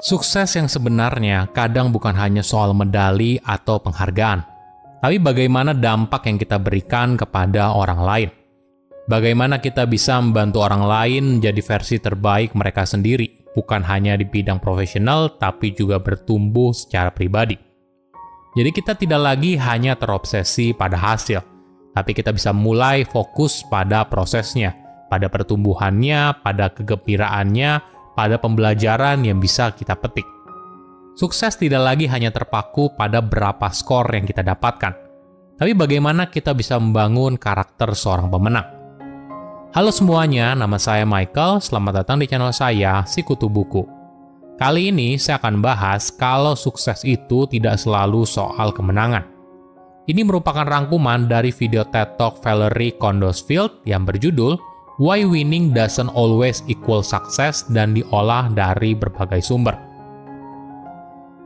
Sukses yang sebenarnya kadang bukan hanya soal medali atau penghargaan, tapi bagaimana dampak yang kita berikan kepada orang lain. Bagaimana kita bisa membantu orang lain menjadi versi terbaik mereka sendiri, bukan hanya di bidang profesional, tapi juga bertumbuh secara pribadi. Jadi kita tidak lagi hanya terobsesi pada hasil, tapi kita bisa mulai fokus pada prosesnya, pada pertumbuhannya, pada kegembiraannya, pada pembelajaran yang bisa kita petik. Sukses tidak lagi hanya terpaku pada berapa skor yang kita dapatkan, tapi bagaimana kita bisa membangun karakter seorang pemenang. Halo semuanya, nama saya Michael, selamat datang di channel saya, Sikutu Buku. Kali ini saya akan bahas kalau sukses itu tidak selalu soal kemenangan. Ini merupakan rangkuman dari video TED Talk Valerie Condesfield yang berjudul Why Winning Doesn't Always Equal Success dan diolah dari berbagai sumber.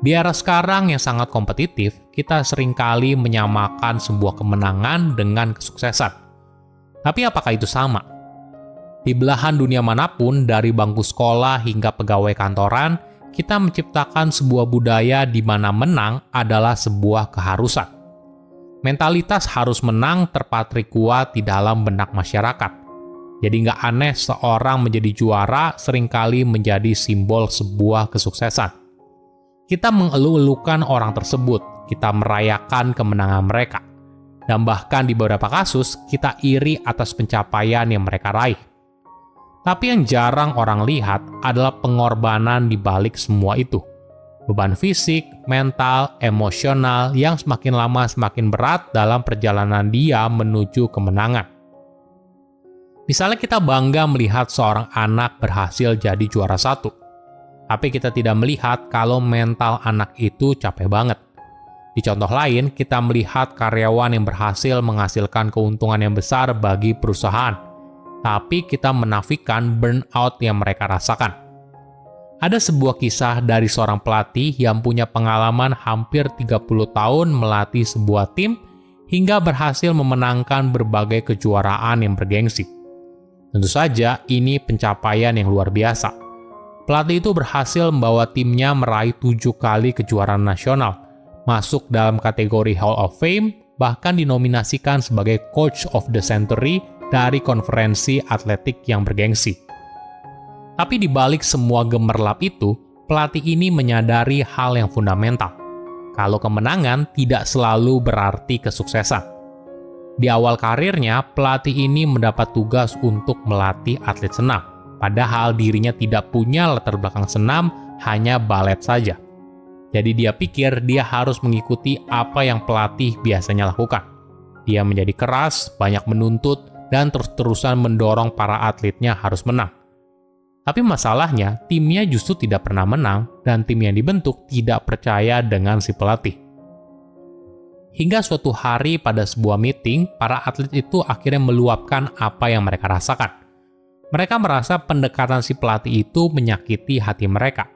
Di era sekarang yang sangat kompetitif, kita seringkali menyamakan sebuah kemenangan dengan kesuksesan. Tapi apakah itu sama? Di belahan dunia manapun, dari bangku sekolah hingga pegawai kantoran, kita menciptakan sebuah budaya di mana menang adalah sebuah keharusan. Mentalitas harus menang terpatri kuat di dalam benak masyarakat. Jadi nggak aneh seorang menjadi juara seringkali menjadi simbol sebuah kesuksesan. Kita mengeluh-elukan orang tersebut, kita merayakan kemenangan mereka. Dan bahkan di beberapa kasus, kita iri atas pencapaian yang mereka raih. Tapi yang jarang orang lihat adalah pengorbanan di balik semua itu. Beban fisik, mental, emosional yang semakin lama semakin berat dalam perjalanan dia menuju kemenangan. Misalnya kita bangga melihat seorang anak berhasil jadi juara satu, tapi kita tidak melihat kalau mental anak itu capek banget. Di contoh lain, kita melihat karyawan yang berhasil menghasilkan keuntungan yang besar bagi perusahaan, tapi kita menafikan burnout yang mereka rasakan. Ada sebuah kisah dari seorang pelatih yang punya pengalaman hampir 30 tahun melatih sebuah tim hingga berhasil memenangkan berbagai kejuaraan yang bergengsi. Tentu saja, ini pencapaian yang luar biasa. Pelatih itu berhasil membawa timnya meraih 7 kali kejuaraan nasional, masuk dalam kategori Hall of Fame, bahkan dinominasikan sebagai Coach of the Century dari konferensi atletik yang bergengsi. Tapi di balik semua gemerlap itu, pelatih ini menyadari hal yang fundamental. Kalau kemenangan tidak selalu berarti kesuksesan. Di awal karirnya, pelatih ini mendapat tugas untuk melatih atlet senam. Padahal dirinya tidak punya latar belakang senam, hanya balet saja. Jadi dia pikir dia harus mengikuti apa yang pelatih biasanya lakukan. Dia menjadi keras, banyak menuntut, dan terus-terusan mendorong para atletnya harus menang. Tapi masalahnya, timnya justru tidak pernah menang, dan tim yang dibentuk tidak percaya dengan si pelatih. Hingga suatu hari pada sebuah meeting, para atlet itu akhirnya meluapkan apa yang mereka rasakan. Mereka merasa pendekatan si pelatih itu menyakiti hati mereka.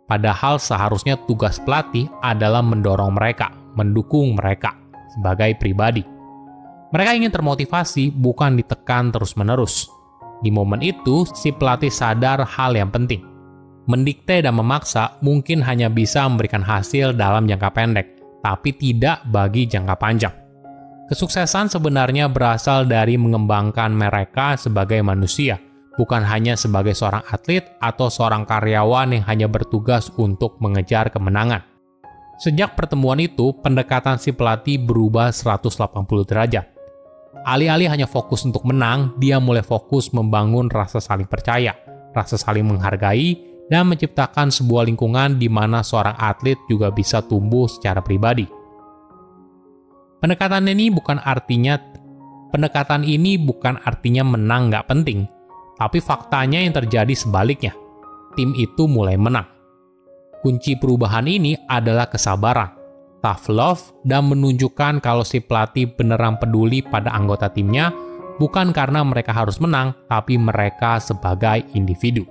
Padahal seharusnya tugas pelatih adalah mendorong mereka, mendukung mereka sebagai pribadi. Mereka ingin termotivasi, bukan ditekan terus-menerus. Di momen itu, si pelatih sadar hal yang penting. Mendikte dan memaksa mungkin hanya bisa memberikan hasil dalam jangka pendek, tapi tidak bagi jangka panjang. Kesuksesan sebenarnya berasal dari mengembangkan mereka sebagai manusia, bukan hanya sebagai seorang atlet atau seorang karyawan yang hanya bertugas untuk mengejar kemenangan. Sejak pertemuan itu, pendekatan si pelatih berubah 180 derajat. Alih-alih hanya fokus untuk menang, dia mulai fokus membangun rasa saling percaya, rasa saling menghargai, dan menciptakan sebuah lingkungan di mana seorang atlet juga bisa tumbuh secara pribadi. Pendekatan ini bukan artinya menang nggak penting, tapi faktanya yang terjadi sebaliknya. Tim itu mulai menang. Kunci perubahan ini adalah kesabaran, tough love, dan menunjukkan kalau si pelatih beneran peduli pada anggota timnya, bukan karena mereka harus menang, tapi mereka sebagai individu.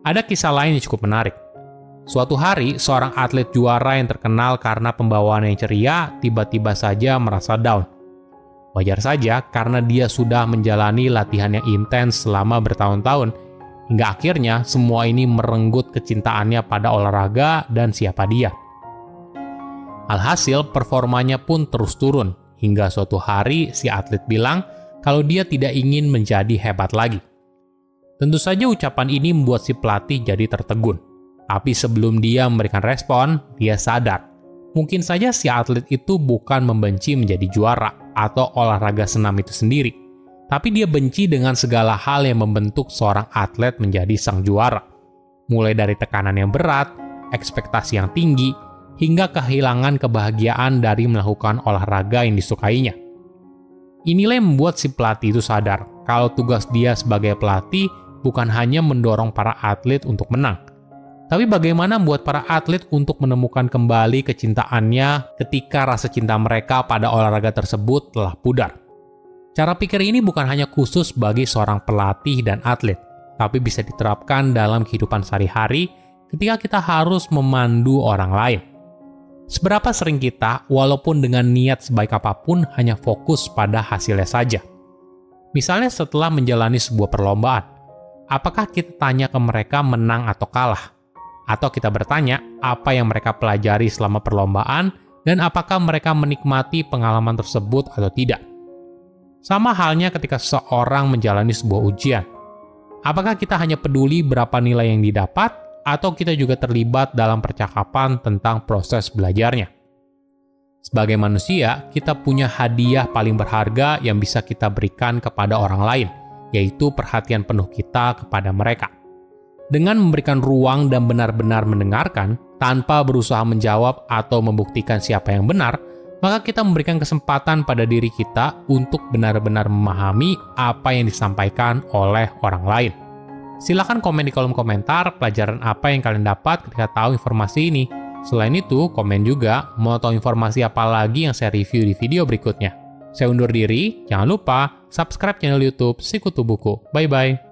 Ada kisah lain yang cukup menarik. Suatu hari, seorang atlet juara yang terkenal karena pembawaan yang ceria tiba-tiba saja merasa down. Wajar saja karena dia sudah menjalani latihan yang intens selama bertahun-tahun. hingga akhirnya semua ini merenggut kecintaannya pada olahraga dan siapa dia. Alhasil, performanya pun terus turun, hingga suatu hari si atlet bilang kalau dia tidak ingin menjadi hebat lagi. Tentu saja ucapan ini membuat si pelatih jadi tertegun. Tapi sebelum dia memberikan respon, dia sadar. Mungkin saja si atlet itu bukan membenci menjadi juara atau olahraga senam itu sendiri. Tapi dia benci dengan segala hal yang membentuk seorang atlet menjadi sang juara. Mulai dari tekanan yang berat, ekspektasi yang tinggi, hingga kehilangan kebahagiaan dari melakukan olahraga yang disukainya. Inilah yang membuat si pelatih itu sadar kalau tugas dia sebagai pelatih bukan hanya mendorong para atlet untuk menang, tapi bagaimana membuat para atlet untuk menemukan kembali kecintaannya ketika rasa cinta mereka pada olahraga tersebut telah pudar. Cara pikir ini bukan hanya khusus bagi seorang pelatih dan atlet, tapi bisa diterapkan dalam kehidupan sehari-hari ketika kita harus memandu orang lain. Seberapa sering kita, walaupun dengan niat sebaik apapun, hanya fokus pada hasilnya saja. Misalnya setelah menjalani sebuah perlombaan, apakah kita tanya ke mereka menang atau kalah? Atau kita bertanya apa yang mereka pelajari selama perlombaan dan apakah mereka menikmati pengalaman tersebut atau tidak. Sama halnya ketika seseorang menjalani sebuah ujian. Apakah kita hanya peduli berapa nilai yang didapat atau kita juga terlibat dalam percakapan tentang proses belajarnya? Sebagai manusia, kita punya hadiah paling berharga yang bisa kita berikan kepada orang lain, yaitu perhatian penuh kita kepada mereka. Dengan memberikan ruang dan benar-benar mendengarkan, tanpa berusaha menjawab atau membuktikan siapa yang benar, maka kita memberikan kesempatan pada diri kita untuk benar-benar memahami apa yang disampaikan oleh orang lain. Silahkan komen di kolom komentar pelajaran apa yang kalian dapat ketika tahu informasi ini. Selain itu, komen juga mau tahu informasi apa lagi yang saya review di video berikutnya. Saya undur diri, jangan lupa subscribe channel YouTube Sikutu Buku. Bye-bye.